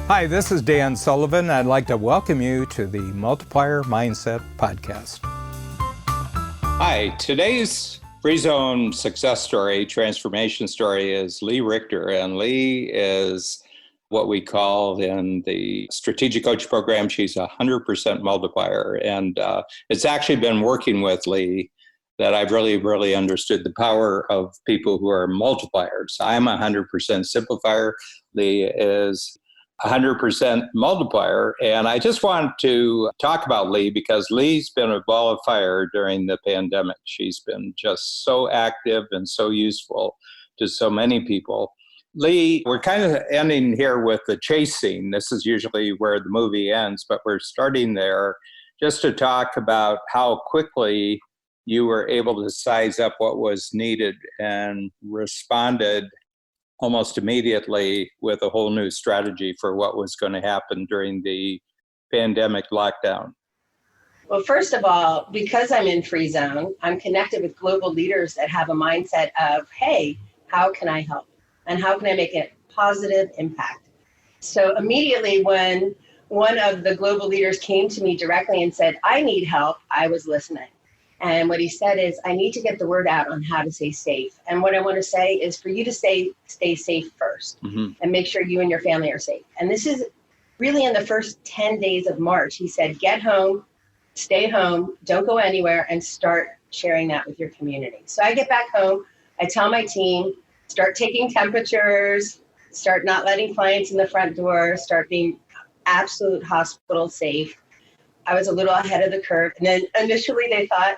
Hi, this is Dan Sullivan. I'd like to welcome you to the Multiplier Mindset Podcast. Hi, today's Free Zone success story, transformation story is Lee Richter. And Lee is what we call in the strategic coach program, she's a 100% multiplier. And it's actually been working with Lee that I've really understood the power of people who are multipliers. I'm a 100% simplifier. Lee is 100% multiplier. And I just want to talk about Lee because Lee's been a ball of fire during the pandemic. She's been just so active and so useful to so many people. Lee, we're kind of ending here with the chase scene. This is usually where the movie ends, but we're starting there just to talk about how quickly you were able to size up what was needed and responded almost immediately with a whole new strategy for what was going to happen during the pandemic lockdown. Well, first of all, because I'm in Free Zone, I'm connected with global leaders that have a mindset of, hey, how can I help? And how can I make a positive impact? So immediately when one of the global leaders came to me directly and said, I need help, I was listening. And what he said is, I need to get the word out on how to stay safe. And what I want to say is for you to stay safe first and make sure you and your family are safe. And this is really in the first 10 days of March. He said, get home, stay home, don't go anywhere, and start sharing that with your community. So I get back home, I tell my team, start taking temperatures, start not letting clients in the front door, start being absolute hospital safe. I was a little ahead of the curve. And then initially they thought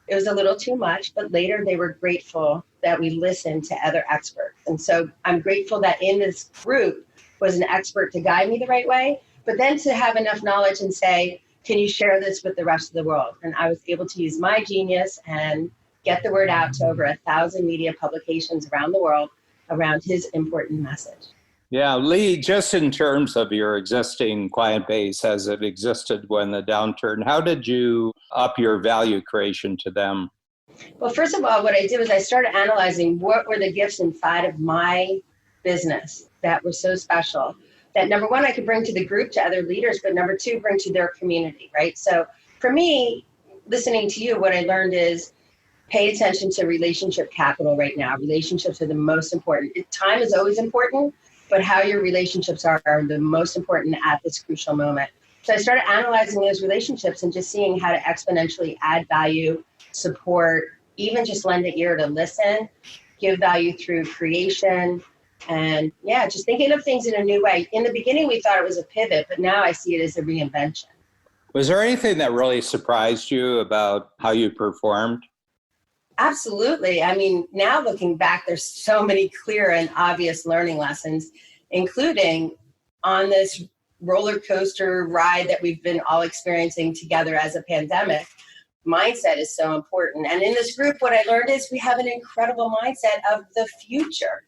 it was a little too much, but later they were grateful that we listened to other experts. And so I'm grateful that in this group was an expert to guide me the right way, but then to have enough knowledge and say, can you share this with the rest of the world? And I was able to use my genius and get the word out to over 1,000 media publications around the world around his important message. Yeah, Lee, just in terms of your existing client base as it existed when the downturn, how did you up your value creation to them? Well, first of all, what I did was I started analyzing what were the gifts inside of my business that were so special that number one, I could bring to the group, to other leaders, but number two, bring to their community, right? So for me, listening to you, what I learned is pay attention to relationship capital right now. Relationships are the most important. Time is always important, but how your relationships are the most important at this crucial moment. So I started analyzing those relationships and just seeing how to exponentially add value, support, even just lend an ear to listen, give value through creation, and just thinking of things in a new way. In the beginning, we thought it was a pivot, but now I see it as a reinvention. Was there anything that really surprised you about how you performed? Absolutely. I mean, now looking back, there's so many clear and obvious learning lessons, including on this roller coaster ride that we've been all experiencing together as a pandemic. Mindset is so important. And in this group, what I learned is we have an incredible mindset of the future.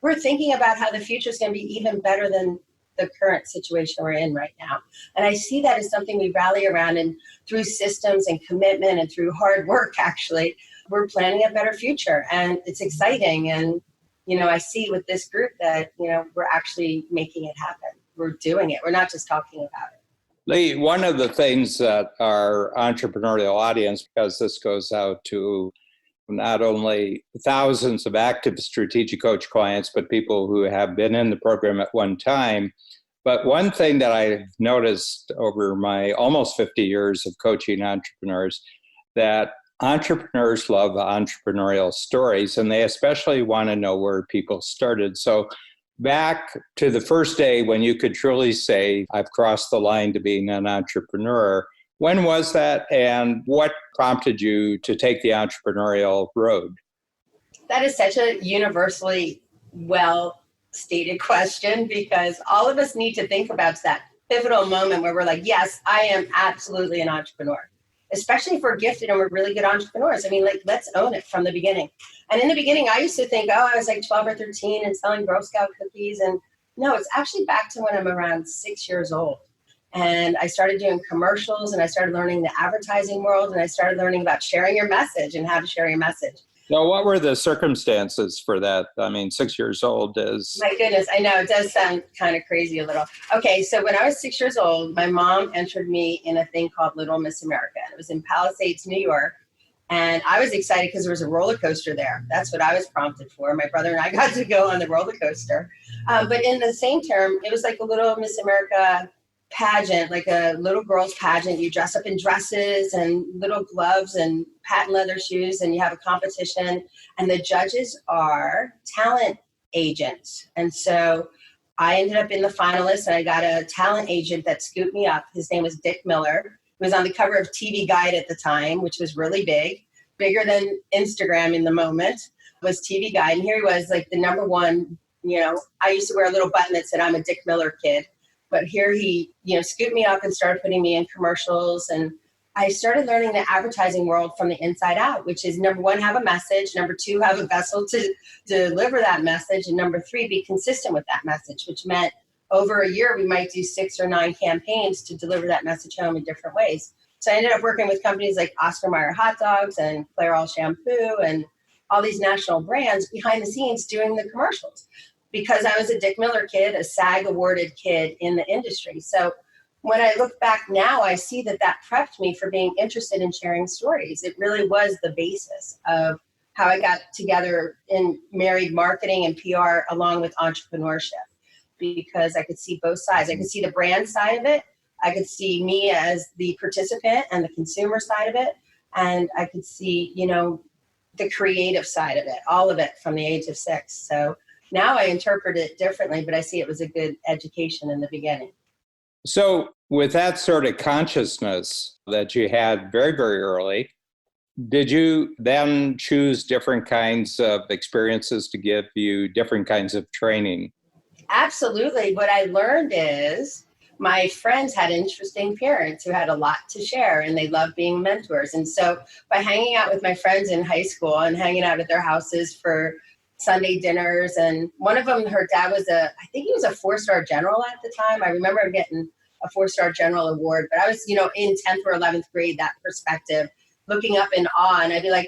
We're thinking about how the future is going to be even better than the current situation we're in right now. And I see that as something we rally around, and through systems and commitment and through hard work, actually, we're planning a better future, and it's exciting. And, I see with this group that, we're actually making it happen. We're doing it. We're not just talking about it. Lee, one of the things that our entrepreneurial audience, because this goes out to not only thousands of active strategic coach clients, but people who have been in the program at one time. But one thing that I've noticed over my almost 50 years of coaching entrepreneurs, that entrepreneurs love entrepreneurial stories, and they especially want to know where people started. So back to the first day when you could truly say, I've crossed the line to being an entrepreneur, when was that, and what prompted you to take the entrepreneurial road? That is such a universally well-stated question, because all of us need to think about that pivotal moment where we're like, yes, I am absolutely an entrepreneur. Especially if we're gifted and we're really good entrepreneurs. I mean, let's own it from the beginning. And in the beginning, I used to think, I was like 12 or 13 and selling Girl Scout cookies. And no, it's actually back to when I'm around 6 years old. And I started doing commercials, and I started learning the advertising world, and I started learning about sharing your message and how to share your message. So what were the circumstances for that? I mean, 6 years old is... My goodness, I know it does sound kind of crazy a little. Okay, so when I was 6 years old, my mom entered me in a thing called Little Miss America. It was in Palisades, New York. And I was excited because there was a roller coaster there. That's what I was prompted for. My brother and I got to go on the roller coaster. But in the same term, it was like a Little Miss America pageant, like a little girl's pageant. You dress up in dresses and little gloves and patent leather shoes, and you have a competition. And the judges are talent agents. And so I ended up in the finalists, and I got a talent agent that scooped me up. His name was Dick Miller. He was on the cover of TV Guide at the time, which was really big, bigger than Instagram in the moment, was TV Guide. And here he was, like the number one, I used to wear a little button that said, I'm a Dick Miller kid. But here he, scooped me up and started putting me in commercials. And I started learning the advertising world from the inside out, which is number one, have a message. Number two, have a vessel to deliver that message. And number three, be consistent with that message, which meant over a year, we might do 6 or 9 campaigns to deliver that message home in different ways. So I ended up working with companies like Oscar Mayer Hot Dogs and Clairol Shampoo and all these national brands behind the scenes doing the commercials because I was a Dick Miller kid, a SAG awarded kid in the industry. So when I look back now, I see that prepped me for being interested in sharing stories. It really was the basis of how I got together and married marketing and PR along with entrepreneurship, because I could see both sides. I could see the brand side of it. I could see me as the participant and the consumer side of it. And I could see, the creative side of it, all of it from the age of 6. So now I interpret it differently, but I see it was a good education in the beginning. So with that sort of consciousness that you had very, very early, did you then choose different kinds of experiences to give you different kinds of training? Absolutely. What I learned is my friends had interesting parents who had a lot to share, and they loved being mentors. And so by hanging out with my friends in high school and hanging out at their houses for Sunday dinners, and one of them, her dad was I think he was a 4-star general at the time. I remember him getting a 4-star general award, but I was, in 10th or 11th grade, that perspective, looking up in awe. And I'd be like,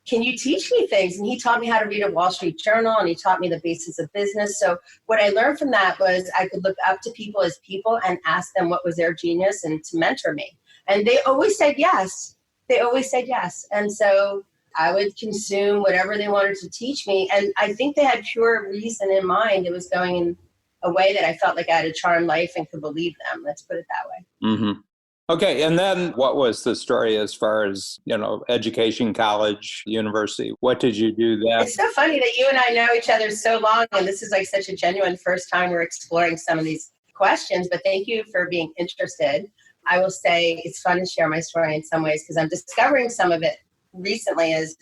can you teach me things? And he taught me how to read a Wall Street Journal, and he taught me the basics of business. So what I learned from that was I could look up to people as people and ask them what was their genius and to mentor me. And they always said yes. And so I would consume whatever they wanted to teach me. And I think they had pure reason in mind. It was going in a way that I felt like I had a charmed life and could believe them. Let's put it that way. Mm-hmm. Okay, and then what was the story as far as, education, college, university? What did you do then? It's so funny that you and I know each other so long, and this is like such a genuine first time we're exploring some of these questions, but thank you for being interested. I will say it's fun to share my story in some ways because I'm discovering some of it recently as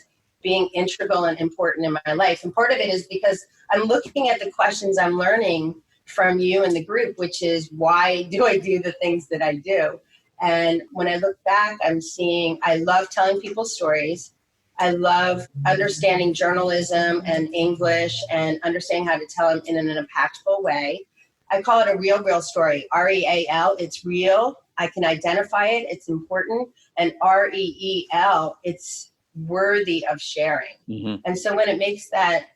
being integral and important in my life. And part of it is because I'm looking at the questions I'm learning from you and the group, which is why do I do the things that I do? And when I look back, I'm seeing I love telling people stories. I love understanding journalism and English and understanding how to tell them in an impactful way. I call it a real story, REAL. It's real. I can identify it. It's important. And REEL, it's worthy of sharing. Mm-hmm. And so when it makes that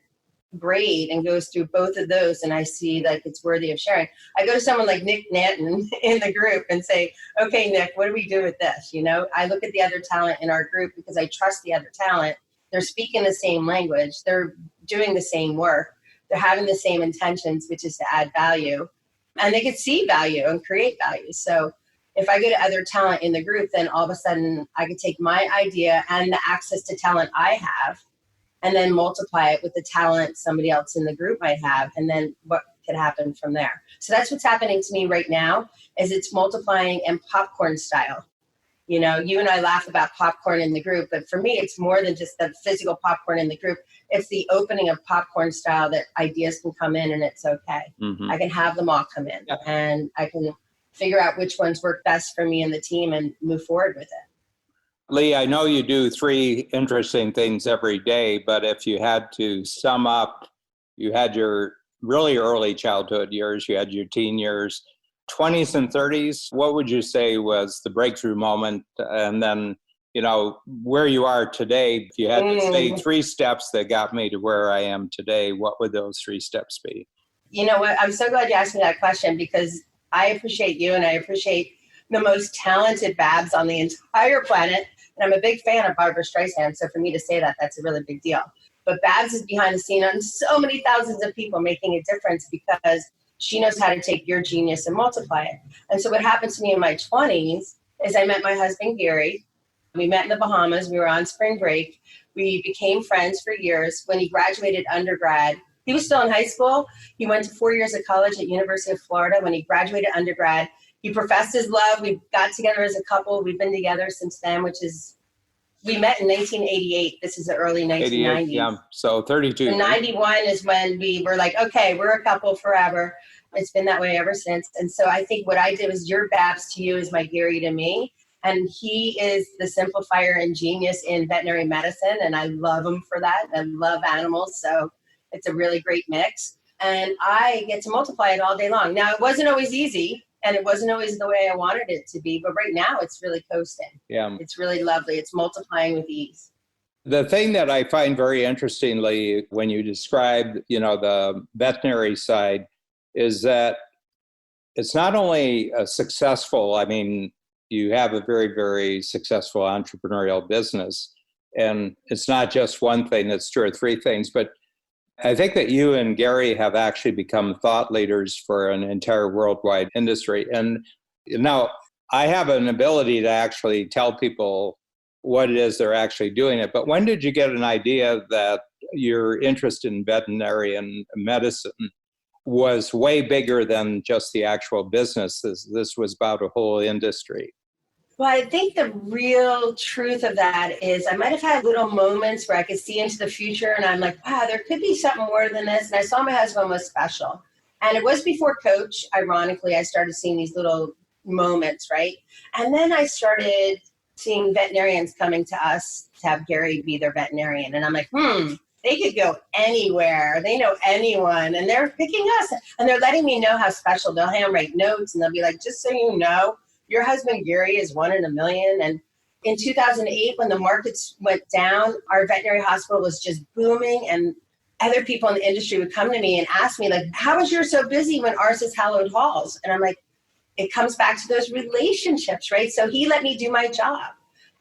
grade and goes through both of those and I see like it's worthy of sharing, I go to someone like Nick Nanton in the group and say, okay, Nick, what do we do with this? I look at the other talent in our group because I trust the other talent. They're speaking the same language. They're doing the same work. They're having the same intentions, which is to add value. And they could see value and create value. So if I go to other talent in the group, then all of a sudden I could take my idea and the access to talent I have and then multiply it with the talent somebody else in the group might have, and then what could happen from there. So that's what's happening to me right now, is it's multiplying in popcorn style. You and I laugh about popcorn in the group, but for me, it's more than just the physical popcorn in the group. It's the opening of popcorn style that ideas can come in and it's okay. Mm-hmm. I can have them all come in and I can figure out which ones work best for me and the team and move forward with it. Lee, I know you do 3 interesting things every day, but if you had to sum up, you had your really early childhood years, you had your teen years, 20s and 30s. What would you say was the breakthrough moment? And then where you are today, if you had to say Mm. 3 steps that got me to where I am today, what would those 3 steps be? You know what? I'm so glad you asked me that question because I appreciate you and I appreciate the most talented Babs on the entire planet. And I'm a big fan of Barbara Streisand. So for me to say that, that's a really big deal. But Babs is behind the scene on so many thousands of people making a difference because she knows how to take your genius and multiply it. And so what happened to me in my 20s is I met my husband, Gary. We met in the Bahamas. We were on spring break. We became friends for years. When he graduated undergrad, he was still in high school. He went to 4 years of college at University of Florida. When he graduated undergrad, he professed his love. We got together as a couple. We've been together since then, we met in 1988. This is the early 1990s. Yeah, so 32. And 91 is when we were like, okay, we're a couple forever. It's been that way ever since. And so I think what I did was your Babs to you is my Gary to me. And he is the simplifier and genius in veterinary medicine. And I love him for that. I love animals. So it's a really great mix. And I get to multiply it all day long. Now, it wasn't always easy. And it wasn't always the way I wanted it to be. But right now, it's really coasting. Yeah. It's really lovely. It's multiplying with ease. The thing that I find very interestingly when you describe, the veterinary side is that it's not only successful. I mean, you have a very, very successful entrepreneurial business. And it's not just one thing, it's 2 or 3 things. But I think that you and Gary have actually become thought leaders for an entire worldwide industry. And now I have an ability to actually tell people what it is they're actually doing it. But when did you get an idea that your interest in veterinarian medicine was way bigger than just the actual business? This was about a whole industry. Well, I think the real truth of that is I might have had little moments where I could see into the future and I'm like, wow, there could be something more than this. And I saw my husband was special. And it was before Coach, ironically, I started seeing these little moments, right? And then I started seeing veterinarians coming to us to have Gary be their veterinarian. And I'm like, they could go anywhere. They know anyone. And they're picking us. And they're letting me know how special. They'll handwrite notes and they'll be like, just so you know, your husband, Gary, is 1 in a million. And in 2008, when the markets went down, our veterinary hospital was just booming. And other people in the industry would come to me and ask me, like, how is yours so busy when ours is hallowed halls? And I'm like, it comes back to those relationships, right? So he let me do my job.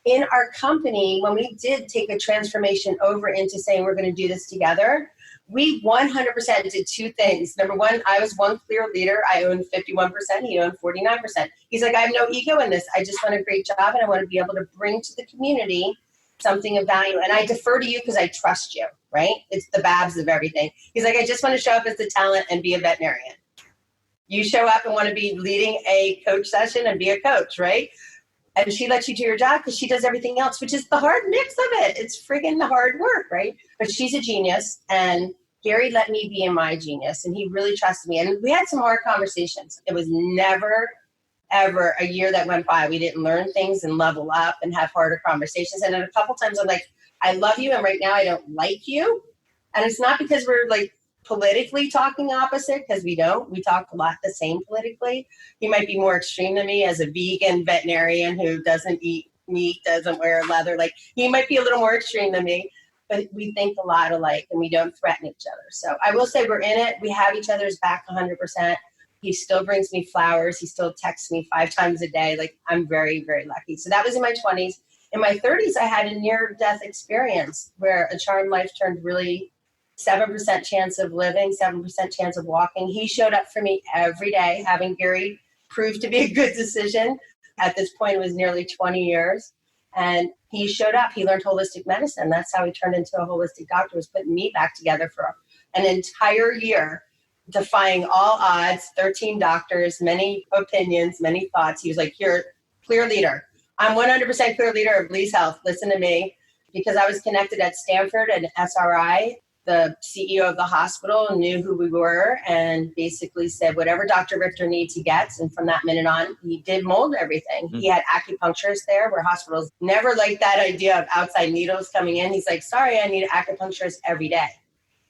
In our company, when we did take a transformation over into saying we're going to do this together, we 100% did 2 things. Number one, I was one clear leader. I owned 51%. He owned 49%. He's like, I have no ego in this. I just want a great job and I want to be able to bring to the community something of value. And I defer to you because I trust you, right? It's the Babs of everything. He's like, I just want to show up as the talent and be a veterinarian. You show up and want to be leading a coach session and be a coach, right? And she lets you do your job because she does everything else, which is the hard mix of it. It's friggin' the hard work, right? But she's a genius. And Gary let me be in my genius. And he really trusted me. And we had some hard conversations. It was never, ever a year that went by we didn't learn things and level up and have harder conversations. And then a couple times I'm like, I love you. And right now I don't like you. And it's not because we're like politically talking opposite, because we don't. We talk a lot the same politically. He might be more extreme than me as a vegan veterinarian who doesn't eat meat, doesn't wear leather. Like, he might be a little more extreme than me, but we think a lot alike and we don't threaten each other. So I will say we're in it. We have each other's back 100%. He still brings me flowers. He still texts me 5 times a day. Like, I'm very, very lucky. So that was in my 20s. In my 30s, I had a near-death experience where a charmed life turned really 7% chance of living, 7% chance of walking. He showed up for me every day, having Gary prove to be a good decision. At this point, it was nearly 20 years. And he showed up. He learned holistic medicine. That's how he turned into a holistic doctor, was putting me back together for an entire year, defying all odds, 13 doctors, many opinions, many thoughts. He was like, you're clear leader. I'm 100% clear leader of Lee's Health. Listen to me. Because I was connected at Stanford and SRI, the CEO of the hospital knew who we were and basically said, whatever Dr. Richter needs, he gets. And from that minute on, he did mold everything. He had acupuncturists there, where hospitals never liked that idea of outside needles coming in. He's like, sorry, I need an acupuncturist every day.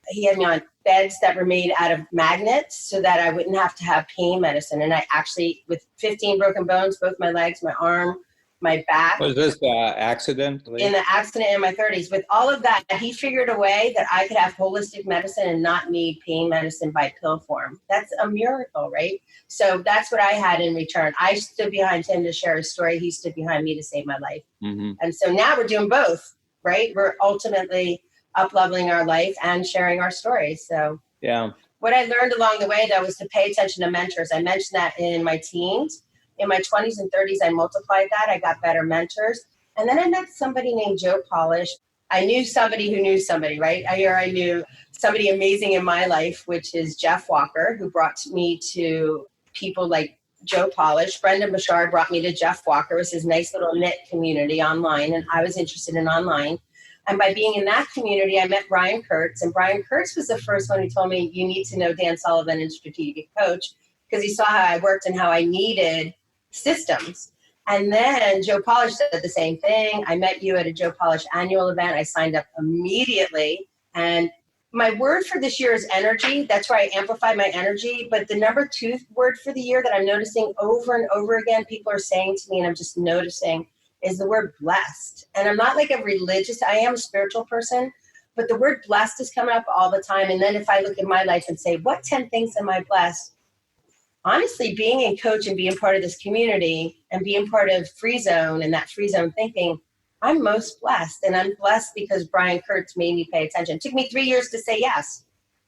He had me on beds that were made out of magnets so that I wouldn't have to have pain medicine. And I actually, with 15 broken bones, both my legs, my arm, my back. Was this accident? In the accident in my 30s. With all of that, he figured a way that I could have holistic medicine and not need pain medicine by pill form. That's a miracle, right? So that's what I had in return. I stood behind him to share his story. He stood behind me to save my life. Mm-hmm. And so now we're doing both, right? We're ultimately up-leveling our life and sharing our stories. So yeah. What I learned along the way, though, was to pay attention to mentors. I mentioned that in my teens. In my 20s and 30s, I multiplied that. I got better mentors. And then I met somebody named Joe Polish. I knew somebody who knew somebody, right? I knew somebody amazing in my life, which is Jeff Walker, who brought me to people like Joe Polish. Brendan Bouchard brought me to Jeff Walker. It was his nice little knit community online, and I was interested in online. And by being in that community, I met Brian Kurtz. And Brian Kurtz was the first one who told me, you need to know Dan Sullivan and Strategic Coach, because he saw how I worked and how I needed systems. And then Joe Polish said the same thing. I met you at a Joe Polish annual event. I signed up immediately. And my word for this year is energy. That's where I amplify my energy. But the number 2 word for the year that I'm noticing over and over again, people are saying to me, and I'm just noticing, is the word blessed. And I'm not like a religious, I am a spiritual person, but the word blessed is coming up all the time. And then if I look at my life and say, what 10 things am I blessed? Honestly, being a coach and being part of this community and being part of Free Zone and that Free Zone thinking, I'm most blessed. And I'm blessed because Brian Kurtz made me pay attention. It took me 3 years to say yes.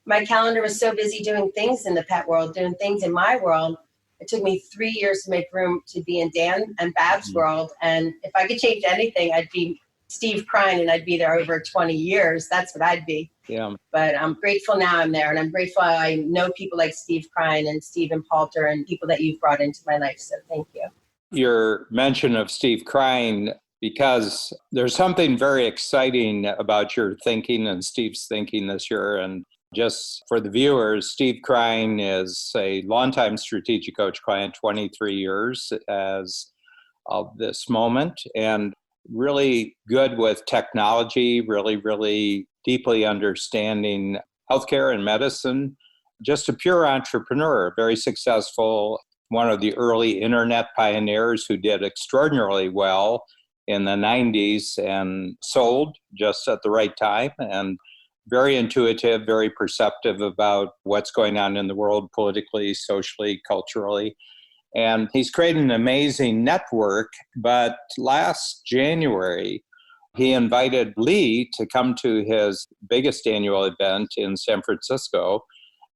My calendar was so busy doing things in the pet world, doing things in my world. It took me 3 years to make room to be in Dan and Bab's world. And if I could change anything, I'd be Steve Krein, and I'd be there over 20 years. That's what I'd be. Yeah. But I'm grateful now I'm there. And I'm grateful I know people like Steve Krein and Stephen Palter and people that you've brought into my life. So thank you. Your mention of Steve Krein, because there's something very exciting about your thinking and Steve's thinking this year. And just for the viewers, Steve Krein is a longtime strategic coach client, 23 years as of this moment, and really good with technology, really deeply understanding healthcare and medicine. Just a pure entrepreneur, very successful, one of the early internet pioneers who did extraordinarily well in the 90s and sold just at the right time, and very intuitive, very perceptive about what's going on in the world politically, socially, culturally. And he's created an amazing network. But last January, he invited Lee to come to his biggest annual event in San Francisco.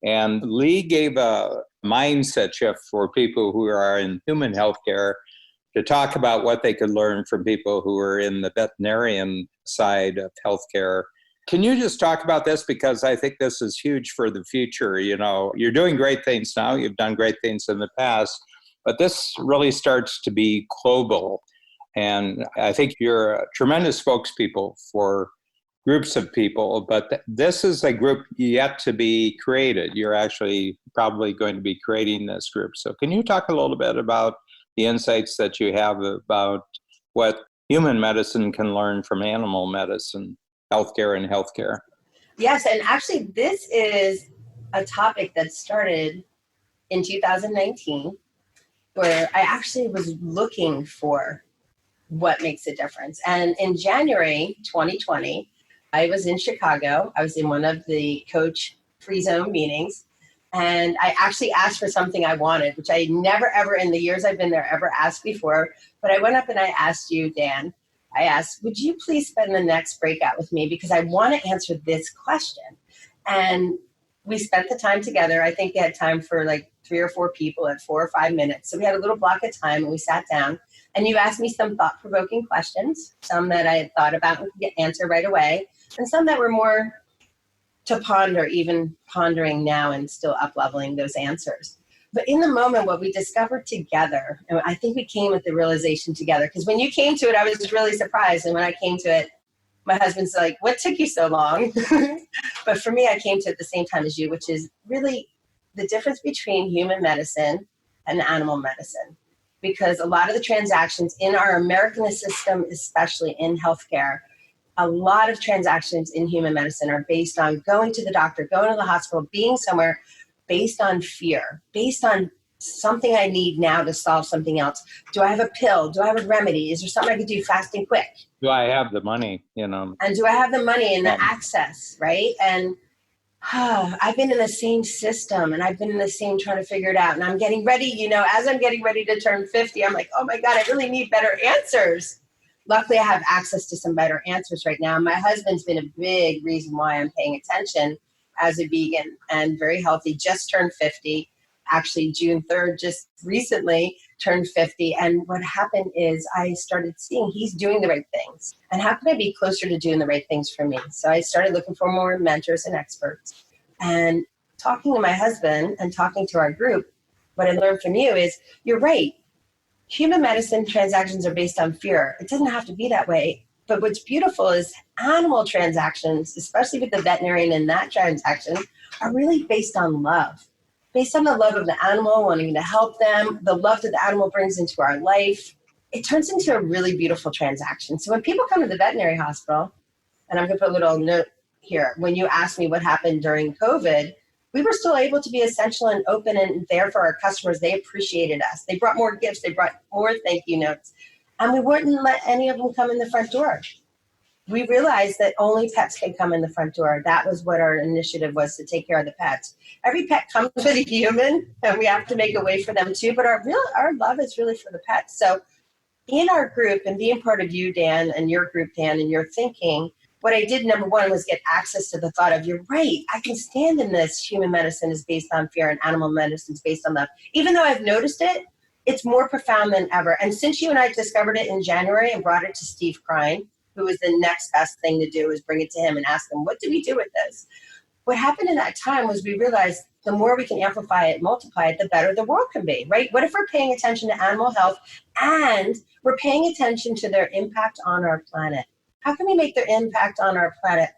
And Lee gave a mindset shift for people who are in human healthcare to talk about what they could learn from people who are in the veterinarian side of healthcare. Can you just talk about this? Because I think this is huge for the future. You know, you're doing great things now. You've done great things in the past, but this really starts to be global. And I think you're a tremendous spokespeople for groups of people, but this is a group yet to be created. You're actually probably going to be creating this group. So can you talk a little bit about the insights that you have about what human medicine can learn from animal medicine, healthcare and healthcare? Yes, and actually this is a topic that started in 2019, where I actually was looking for what makes a difference. And in January 2020, I was in Chicago. I was in one of the Coach Free Zone meetings, and I actually asked for something I wanted, which I never, ever in the years I've been there ever asked before. But I went up and I asked you, Dan, I asked, would you please spend the next breakout with me? Because I want to answer this question. And we spent the time together. I think we had time for like 3 or 4 people at 4 or 5 minutes. So we had a little block of time and we sat down and you asked me some thought-provoking questions, some that I had thought about and could answer right away, and some that were more to ponder, even pondering now and still up-leveling those answers. But in the moment, what we discovered together, and I think we came with the realization together, because when you came to it, I was really surprised. And when I came to it, my husband's like, what took you so long? But for me, I came to it at the same time as you, which is really the difference between human medicine and animal medicine. Because a lot of the transactions in our American system, especially in healthcare, a lot of transactions in human medicine are based on going to the doctor, going to the hospital, being somewhere, based on fear, based on something I need now to solve something else? Do I have a pill? Do I have a remedy? Is there something I can do fast and quick? Do I have the money, And do I have the money and the access, right? And I've been in the same system and I've been in the same trying to figure it out. And I'm getting ready, as I'm getting ready to turn 50, I'm like, oh my God, I really need better answers. Luckily, I have access to some better answers right now. My husband's been a big reason why I'm paying attention as a vegan and very healthy, just turned 50. Actually, June 3rd, just recently turned 50. And what happened is I started seeing he's doing the right things. And how can I be closer to doing the right things for me? So I started looking for more mentors and experts. And talking to my husband and talking to our group, what I learned from you is you're right. Human medicine transactions are based on fear. It doesn't have to be that way. But what's beautiful is animal transactions, especially with the veterinarian in that transaction, are really based on love. Based on the love of the animal, wanting to help them, the love that the animal brings into our life, it turns into a really beautiful transaction. So when people come to the veterinary hospital, and I'm going to put a little note here, when you asked me what happened during COVID, we were still able to be essential and open and there for our customers. They appreciated us. They brought more gifts. They brought more thank you notes. And we wouldn't let any of them come in the front door. We realized that only pets can come in the front door. That was what our initiative was, to take care of the pets. Every pet comes with a human, and we have to make a way for them too. But our love is really for the pets. So in our group, and being part of you, Dan, and your group, Dan, and your thinking, what I did, number one, was get access to the thought of, you're right, I can stand in this. Human medicine is based on fear and animal medicine is based on love. Even though I've noticed it, it's more profound than ever. And since you and I discovered it in January and brought it to Steve Krein, who was the next best thing to do, is bring it to him and ask him, what do we do with this? What happened in that time was we realized the more we can amplify it, multiply it, the better the world can be, right? What if we're paying attention to animal health and we're paying attention to their impact on our planet? How can we make their impact on our planet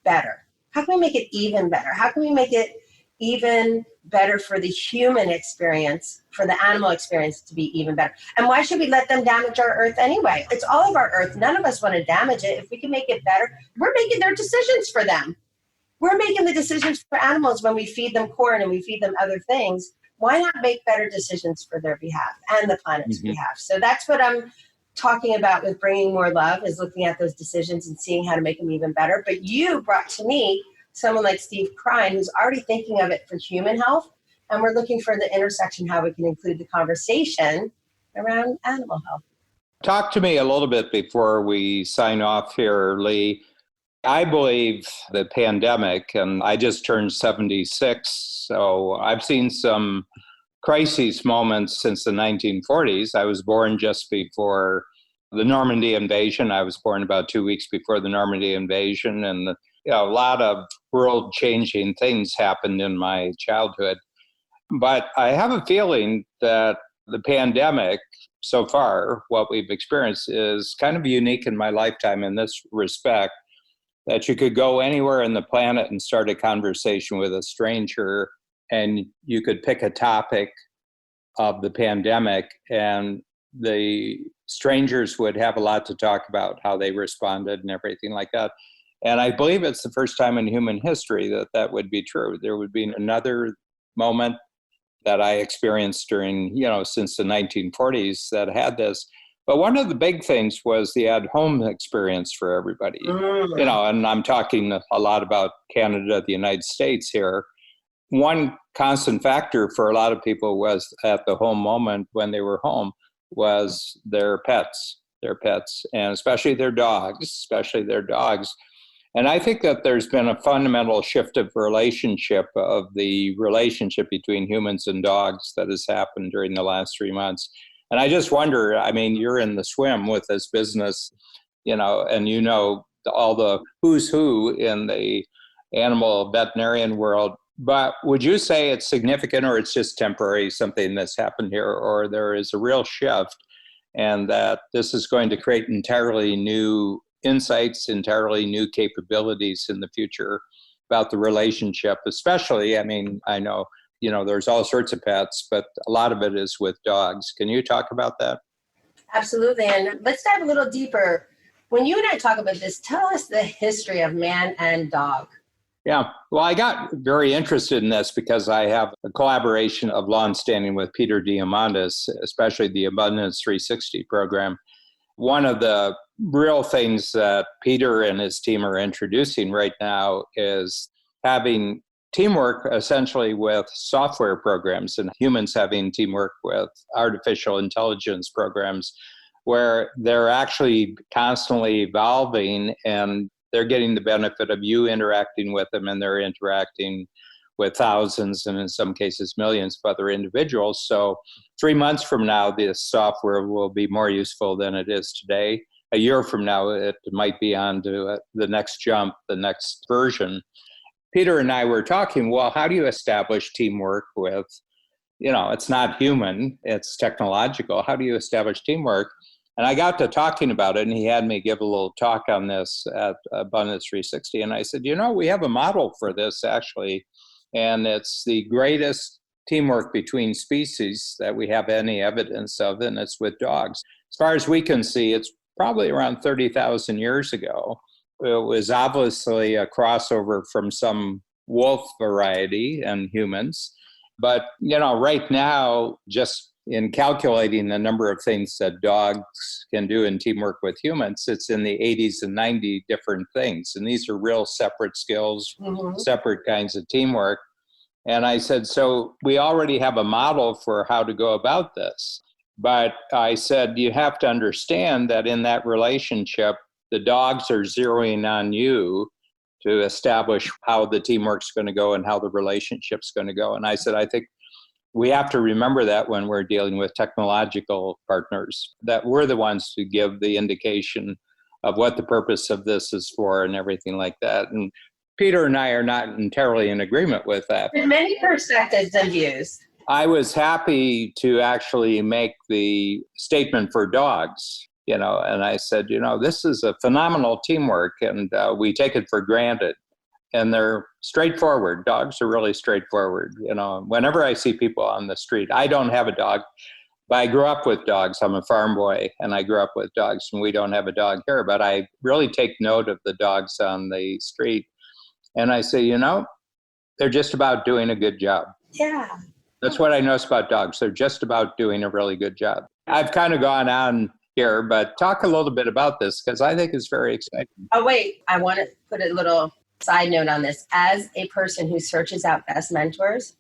better? How can we make it even better? How can we make it even better for the human experience, for the animal experience to be even better? And why should we let them damage our earth anyway? It's all of our earth. None of us want to damage it. If we can make it better, we're making their decisions for them. We're making the decisions for animals when we feed them corn and we feed them other things. Why not make better decisions for their behalf and the planet's behalf? So that's what I'm talking about with bringing more love, is looking at those decisions and seeing how to make them even better. But you brought to me someone like Steve Krein, who's already thinking of it for human health. And we're looking for the intersection, how we can include the conversation around animal health. Talk to me a little bit before we sign off here, Lee. I believe the pandemic, and I just turned 76, so I've seen some crisis moments since the 1940s. I was born just before the Normandy invasion. I was born about 2 weeks before the Normandy invasion, and a lot of world-changing things happened in my childhood. But I have a feeling that the pandemic, so far, what we've experienced is kind of unique in my lifetime in this respect, that you could go anywhere on the planet and start a conversation with a stranger, and you could pick a topic of the pandemic, and the strangers would have a lot to talk about, how they responded and everything like that. And I believe it's the first time in human history that that would be true. There would be another moment that I experienced during, since the 1940s that had this. But one of the big things was the at-home experience for everybody. And I'm talking a lot about Canada, the United States here. One constant factor for a lot of people was at the home moment when they were home was their pets, and especially their dogs. And I think that there's been a fundamental shift of the relationship between humans and dogs that has happened during the last 3 months. And I just wonder, you're in the swim with this business, and all the who's who in the animal veterinarian world. But would you say it's significant, or it's just temporary, something that's happened here, or there is a real shift, and that this is going to create entirely new insights, entirely new capabilities in the future about the relationship, especially, I know, there's all sorts of pets, but a lot of it is with dogs. Can you talk about that? Absolutely. And let's dive a little deeper. When you and I talk about this, tell us the history of man and dog. Yeah. Well, I got very interested in this because I have a collaboration of longstanding with Peter Diamandis, especially the Abundance 360 program. One of the real things that Peter and his team are introducing right now is having teamwork essentially with software programs and humans having teamwork with artificial intelligence programs where they're actually constantly evolving and they're getting the benefit of you interacting with them and they're interacting with thousands and in some cases millions of other individuals. So 3 months from now, this software will be more useful than it is today. A year from now, it might be on to the next jump, the next version. Peter and I were talking, well, how do you establish teamwork with, it's not human, it's technological. How do you establish teamwork? And I got to talking about it, and he had me give a little talk on this at Abundance 360. And I said, we have a model for this, actually, and it's the greatest teamwork between species that we have any evidence of, and it's with dogs. As far as we can see, it's probably around 30,000 years ago. It was obviously a crossover from some wolf variety and humans. But, right now, just in calculating the number of things that dogs can do in teamwork with humans, it's in the 80s and 90 different things. And these are real separate skills, separate kinds of teamwork. And I said, so we already have a model for how to go about this. But I said, you have to understand that in that relationship, the dogs are zeroing on you to establish how the teamwork's going to go and how the relationship's going to go. And I said, I think we have to remember that when we're dealing with technological partners, that we're the ones to give the indication of what the purpose of this is for and everything like that. And Peter and I are not entirely in agreement with that. There's many perspectives and views. I was happy to actually make the statement for dogs, and I said, this is a phenomenal teamwork and we take it for granted. And they're straightforward. Dogs are really straightforward. Whenever I see people on the street, I don't have a dog, but I grew up with dogs. I'm a farm boy and I grew up with dogs, and we don't have a dog here, but I really take note of the dogs on the street. And I say, they're just about doing a good job. Yeah. That's what I notice about dogs. They're just about doing a really good job. I've kind of gone on here, but talk a little bit about this because I think it's very exciting. Oh, wait. I want to put a little side note on this. As a person who searches out best mentors,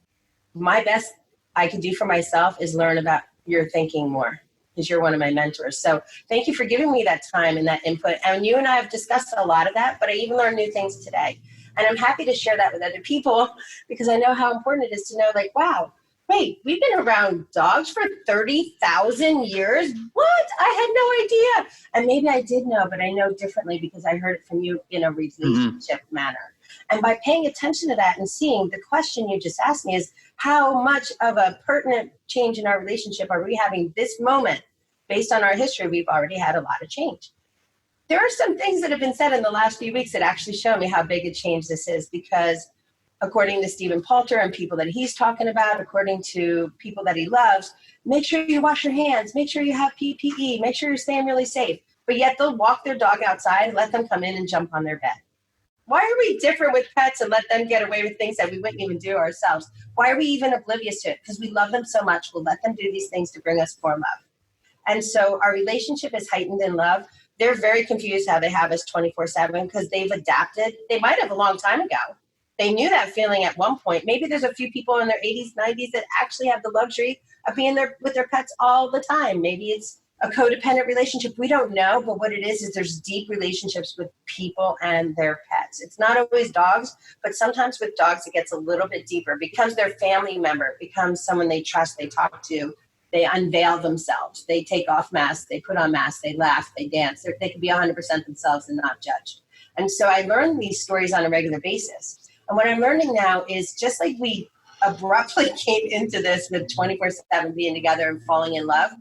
my best I can do for myself is learn about your thinking more because you're one of my mentors. So thank you for giving me that time and that input. And you and I have discussed a lot of that, but I even learned new things today. And I'm happy to share that with other people because I know how important it is to know, wow, wait, we've been around dogs for 30,000 years? What? I had no idea. And maybe I did know, but I know differently because I heard it from you in a relationship manner. And by paying attention to that and seeing, the question you just asked me is, how much of a pertinent change in our relationship are we having this moment? Based on our history, we've already had a lot of change. There are some things that have been said in the last few weeks that actually show me how big a change this is because according to Stephen Poulter and people that he's talking about, according to people that he loves, make sure you wash your hands, make sure you have PPE, make sure you're staying really safe. But yet they'll walk their dog outside, let them come in and jump on their bed. Why are we different with pets and let them get away with things that we wouldn't even do ourselves? Why are we even oblivious to it? Because we love them so much, we'll let them do these things to bring us more love. And so our relationship is heightened in love. They're very confused how they have us 24/7 because they've adapted. They might have a long time ago. They knew that feeling at one point. Maybe there's a few people in their 80s, 90s that actually have the luxury of being there with their pets all the time. Maybe it's a codependent relationship. We don't know, but what it is there's deep relationships with people and their pets. It's not always dogs, but sometimes with dogs it gets a little bit deeper. It becomes their family member. It becomes someone they trust, they talk to. They unveil themselves. They take off masks. They put on masks. They laugh. They dance. They can be 100% themselves and not judged. And so I learn these stories on a regular basis. And what I'm learning now is just like we abruptly came into this with 24/7 being together and falling in love,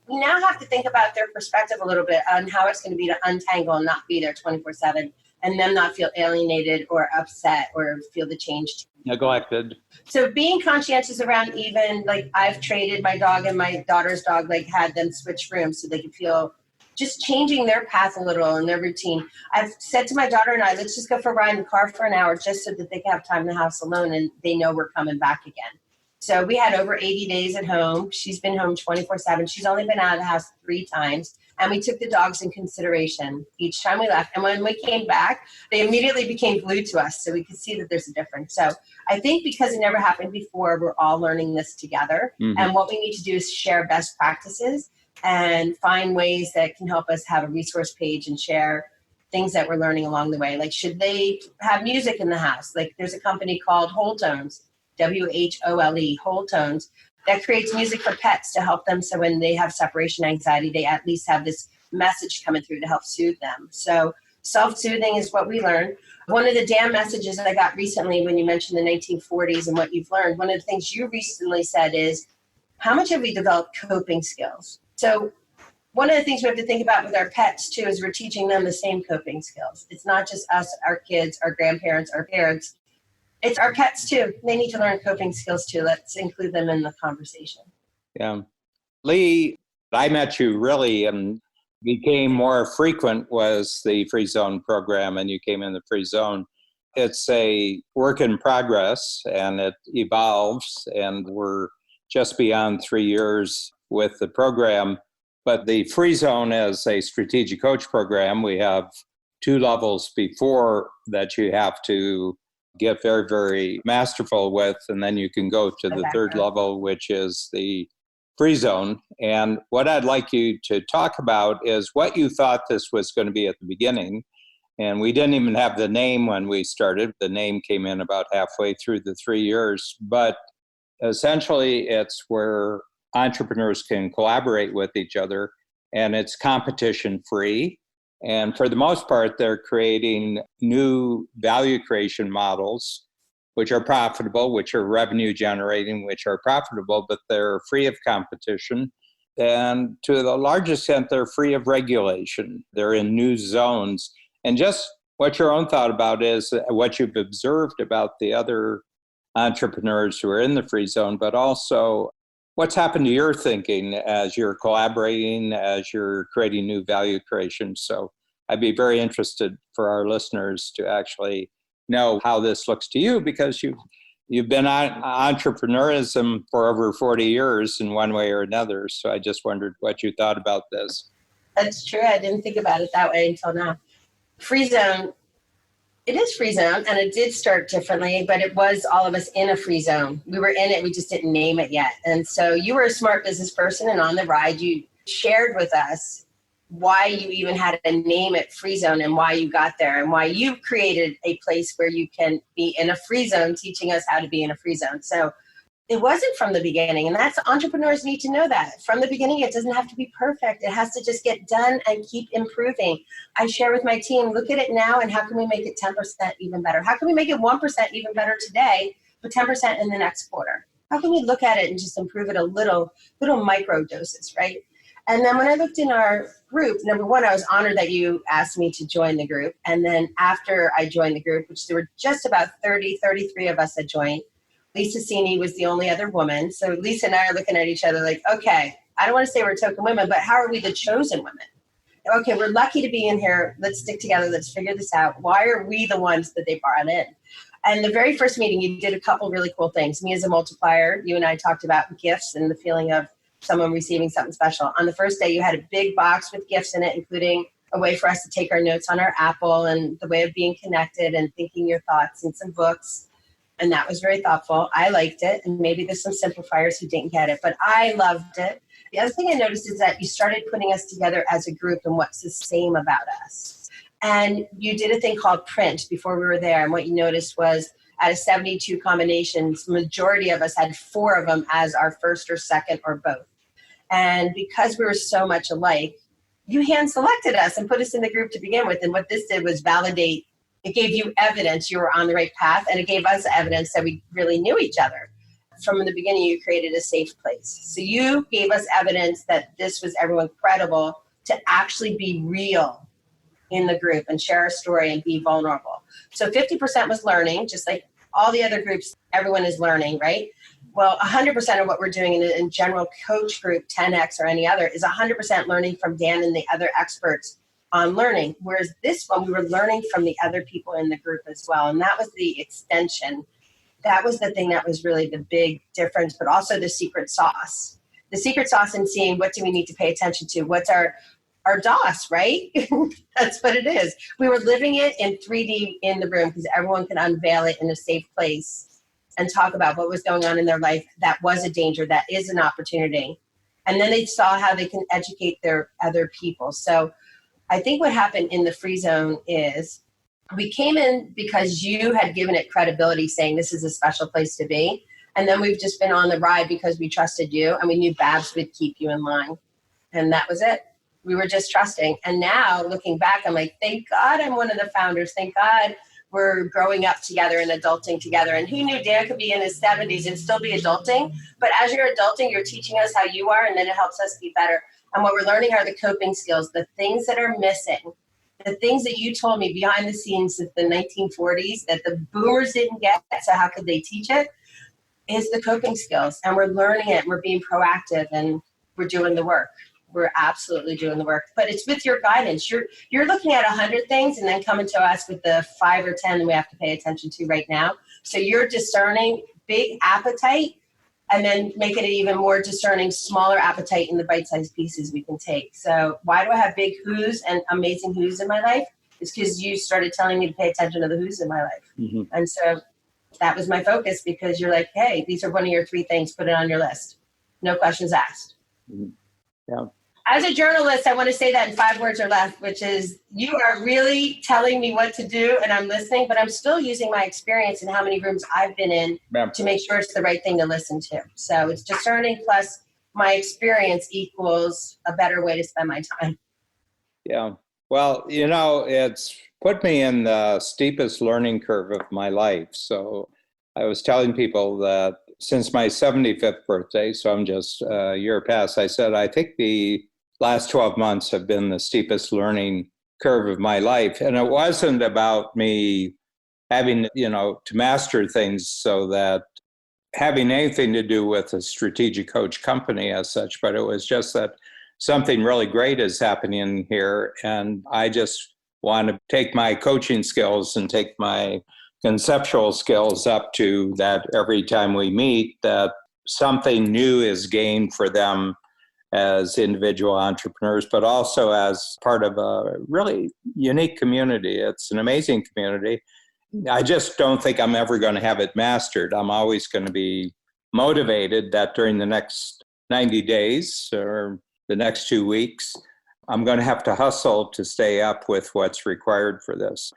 we now have to think about their perspective a little bit on how it's going to be to untangle and not be there 24/7 and them not feel alienated or upset or feel the change. Neglected. So being conscientious around even I've traded my dog and my daughter's dog, had them switch rooms so they could feel just changing their path a little and their routine. I've said to my daughter and I, let's just go for a ride in the car for an hour just so that they can have time in the house alone and they know we're coming back again. So we had over 80 days at home. She's been home 24/7. She's only been out of the house 3 times. And we took the dogs in consideration each time we left. And when we came back, they immediately became glued to us. So we could see that there's a difference. So I think because it never happened before, we're all learning this together. Mm-hmm. And what we need to do is share best practices and find ways that can help us have a resource page and share things that we're learning along the way. Like, should they have music in the house? Like, there's a company called Whole Tones, WHOLE, Whole Tones, that creates music for pets to help them. So when they have separation anxiety, they at least have this message coming through to help soothe them. So self-soothing is what we learn. One of the damn messages that I got recently when you mentioned the 1940s and what you've learned, one of the things you recently said is, how much have we developed coping skills? So one of the things we have to think about with our pets too is we're teaching them the same coping skills. It's not just us, our kids, our grandparents, our parents. It's our pets too. They need to learn coping skills too. Let's include them in the conversation. Yeah. Lee, I met you really and became more frequent was the Free Zone program, and you came in the Free Zone. It's a work in progress and it evolves, and we're just beyond 3 years with the program. But the Free Zone is a strategic coach program. We have 2 levels before that you have to get very, very masterful with, and then you can go to the 3rd level, which is the Free Zone. And what I'd like you to talk about is what you thought this was going to be at the beginning. And we didn't even have the name when we started. The name came in about halfway through the 3 years. But essentially, it's where entrepreneurs can collaborate with each other, and it's competition-free. And for the most part, they're creating new value creation models, which are profitable, which are revenue generating, which are profitable, but they're free of competition. And to the largest extent, they're free of regulation. They're in new zones. And just what your own thought about is what you've observed about the other entrepreneurs who are in the Free Zone, but also what's happened to your thinking as you're collaborating, as you're creating new value creation? So I'd be very interested for our listeners to actually know how this looks to you, because you've been on entrepreneurism for over 40 years in one way or another. So I just wondered what you thought about this. That's true. I didn't think about it that way until now. Free Zone, it is Free Zone, and it did start differently, but it was all of us in a free zone. We were in it, we just didn't name it yet. And so you were a smart business person, and on the ride, you shared with us why you even had to name it Free Zone and why you got there and why you created a place where you can be in a free zone, teaching us how to be in a free zone. So it wasn't from the beginning, and that's entrepreneurs need to know that. From the beginning, it doesn't have to be perfect. It has to just get done and keep improving. I share with my team, look at it now, and how can we make it 10% even better? How can we make it 1% even better today, but 10% in the next quarter? How can we look at it and just improve it a little micro doses, right? And then when I looked in our group, number one, I was honored that you asked me to join the group. And then after I joined the group, which there were just about 33 of us that joined, Lisa Cini was the only other woman. So Lisa and I are looking at each other like, okay, I don't want to say we're token women, but how are we the chosen women? Okay, we're lucky to be in here. Let's stick together. Let's figure this out. Why are we the ones that they brought in? And the very first meeting, you did a couple really cool things. Me as a multiplier, you and I talked about gifts and the feeling of someone receiving something special. On the first day, you had a big box with gifts in it, including a way for us to take our notes on our Apple and the way of being connected and thinking your thoughts and some books. And that was very thoughtful. I liked it. And maybe there's some simplifiers who didn't get it, but I loved it. The other thing I noticed is that you started putting us together as a group and what's the same about us. And you did a thing called print before we were there. And what you noticed was out of 72 combinations, majority of us had 4 of them as our first or second or both. And because we were so much alike, you hand selected us and put us in the group to begin with. And what this did was validate. It gave you evidence you were on the right path, and it gave us evidence that we really knew each other. From the beginning, you created a safe place. So you gave us evidence that this was everyone credible to actually be real in the group and share a story and be vulnerable. So 50% was learning, just like all the other groups, everyone is learning, right? Well, 100% of what we're doing in general coach group, 10X or any other, is 100% learning from Dan and the other experts on learning. Whereas this one, we were learning from the other people in the group as well. And that was the extension. That was the thing that was really the big difference, but also the secret sauce. The secret sauce in seeing what do we need to pay attention to? What's our DOS, right? That's what it is. We were living it in 3D in the room because everyone could unveil it in a safe place and talk about what was going on in their life that was a danger, that is an opportunity. And then they saw how they can educate their other people. So I think what happened in the free zone is we came in because you had given it credibility, saying this is a special place to be. And then we've just been on the ride because we trusted you and we knew Babs would keep you in line. And that was it. We were just trusting. And now looking back, I'm like, thank God I'm one of the founders. Thank God we're growing up together and adulting together. And who knew Dan could be in his 70s and still be adulting? But as you're adulting, you're teaching us how you are, and then it helps us be better. And what we're learning are the coping skills, the things that are missing, the things that you told me behind the scenes in the 1940s that the boomers didn't get, so how could they teach it, is the coping skills. And we're learning it, and we're being proactive, and we're doing the work. We're absolutely doing the work, but it's with your guidance. You're looking at 100 things and then coming to us with the 5 or 10 that we have to pay attention to right now. So you're discerning big appetite and then making it even more discerning, smaller appetite in the bite-sized pieces we can take. So why do I have big who's and amazing who's in my life? It's because you started telling me to pay attention to the who's in my life. Mm-hmm. And so that was my focus, because you're like, hey, these are one of your 3 things, put it on your list. No questions asked. Mm-hmm. Yeah. As a journalist, I want to say that in 5 words or less, which is you are really telling me what to do and I'm listening, but I'm still using my experience and how many rooms I've been in to make sure it's the right thing to listen to. So it's discerning plus my experience equals a better way to spend my time. Yeah. Well, it's put me in the steepest learning curve of my life. So I was telling people that since my 75th birthday, so I'm just a year past, I said, I think the last 12 months have been the steepest learning curve of my life. And it wasn't about me having, to master things so that having anything to do with a strategic coach company as such, but it was just that something really great is happening here. And I just want to take my coaching skills and take my conceptual skills up to that every time we meet, that something new is gained for them as individual entrepreneurs, but also as part of a really unique community. It's an amazing community. I just don't think I'm ever going to have it mastered. I'm always going to be motivated that during the next 90 days or the next 2 weeks, I'm going to have to hustle to stay up with what's required for this.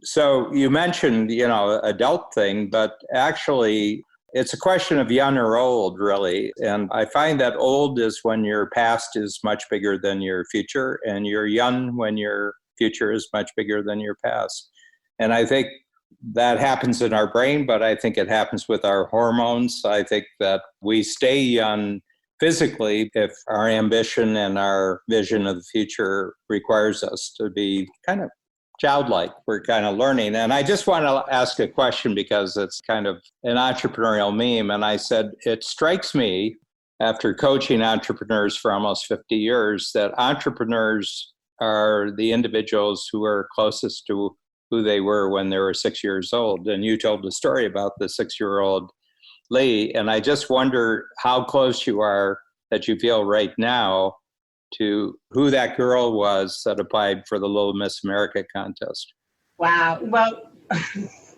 So you mentioned, adult thing, but actually it's a question of young or old, really. And I find that old is when your past is much bigger than your future, and you're young when your future is much bigger than your past. And I think that happens in our brain, but I think it happens with our hormones. I think that we stay young physically if our ambition and our vision of the future requires us to be kind of childlike. We're kind of learning. And I just want to ask a question because it's kind of an entrepreneurial meme. And I said, it strikes me after coaching entrepreneurs for almost 50 years that entrepreneurs are the individuals who are closest to who they were when they were 6 years old. And you told the story about the 6-year-old Lee. And I just wonder how close you are that you feel right now to who that girl was that applied for the Little Miss America contest. Wow. Well,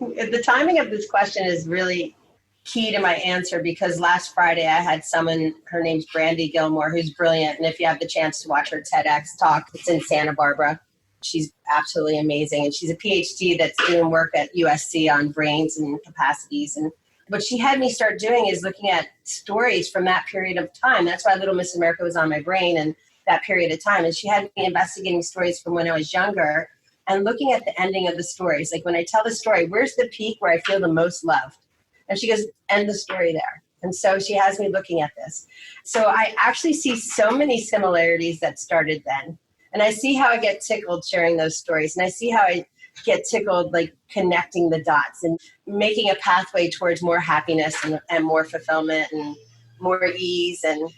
the timing of this question is really key to my answer, because last Friday I had someone, her name's Brandy Gilmore, who's brilliant. And if you have the chance to watch her TEDx talk, it's in Santa Barbara. She's absolutely amazing. And she's a PhD that's doing work at USC on brains and capacities. And what she had me start doing is looking at stories from that period of time. That's why Little Miss America was on my brain and that period of time. And she had me investigating stories from when I was younger and looking at the ending of the stories. Like when I tell the story, where's the peak where I feel the most loved? And she goes, end the story there. And so she has me looking at this. So I actually see so many similarities that started then. And I see how I get tickled sharing those stories. And I see how I get tickled, like connecting the dots and making a pathway towards more happiness and more fulfillment and more ease and,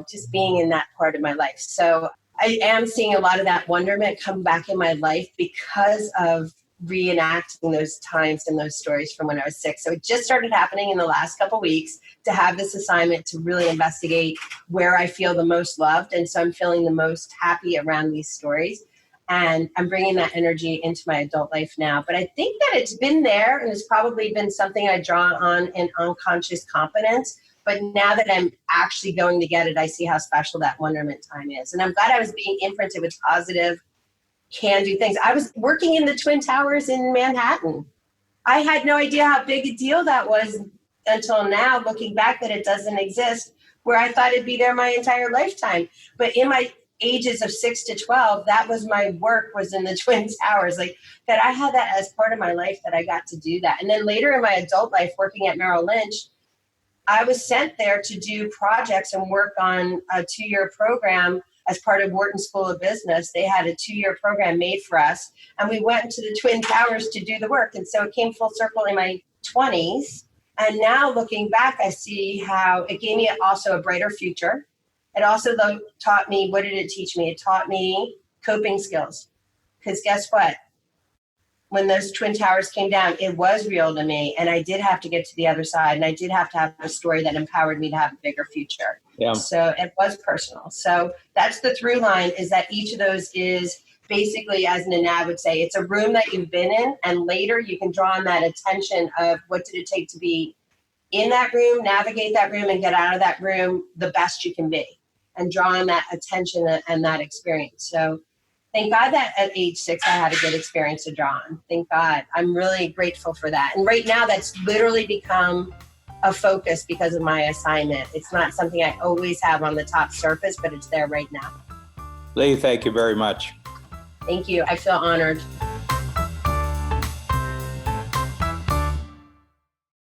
just being in that part of my life. So I am seeing a lot of that wonderment come back in my life because of reenacting those times and those stories from when I was 6. So it just started happening in the last couple of weeks to have this assignment to really investigate where I feel the most loved. And so I'm feeling the most happy around these stories. And I'm bringing that energy into my adult life now. But I think that it's been there and it's probably been something I draw on in unconscious competence. But now that I'm actually going to get it, I see how special that wonderment time is. And I'm glad I was being imprinted with positive, can-do things. I was working in the Twin Towers in Manhattan. I had no idea how big a deal that was until now, looking back that it doesn't exist, where I thought it'd be there my entire lifetime. But in my ages of 6 to 12, that was my work, was in the Twin Towers. Like that, I had that as part of my life, that I got to do that. And then later in my adult life, working at Merrill Lynch, I was sent there to do projects and work on a 2-year program as part of Wharton School of Business. They had a 2-year program made for us, and we went to the Twin Towers to do the work. And so it came full circle in my 20s. And now looking back, I see how it gave me also a brighter future. It also taught me, what did it teach me? It taught me coping skills. Because guess what? When those Twin Towers came down, it was real to me. And I did have to get to the other side. And I did have to have a story that empowered me to have a bigger future. Yeah. So it was personal. So that's the through line, is that each of those is basically, as Nana would say, it's a room that you've been in. And later you can draw on that attention of what did it take to be in that room, navigate that room, and get out of that room the best you can be. And draw on that attention and that experience. So thank God that at age 6, I had a good experience to draw on. Thank God. I'm really grateful for that. And right now, that's literally become a focus because of my assignment. It's not something I always have on the top surface, but it's there right now. Lee, thank you very much. Thank you. I feel honored.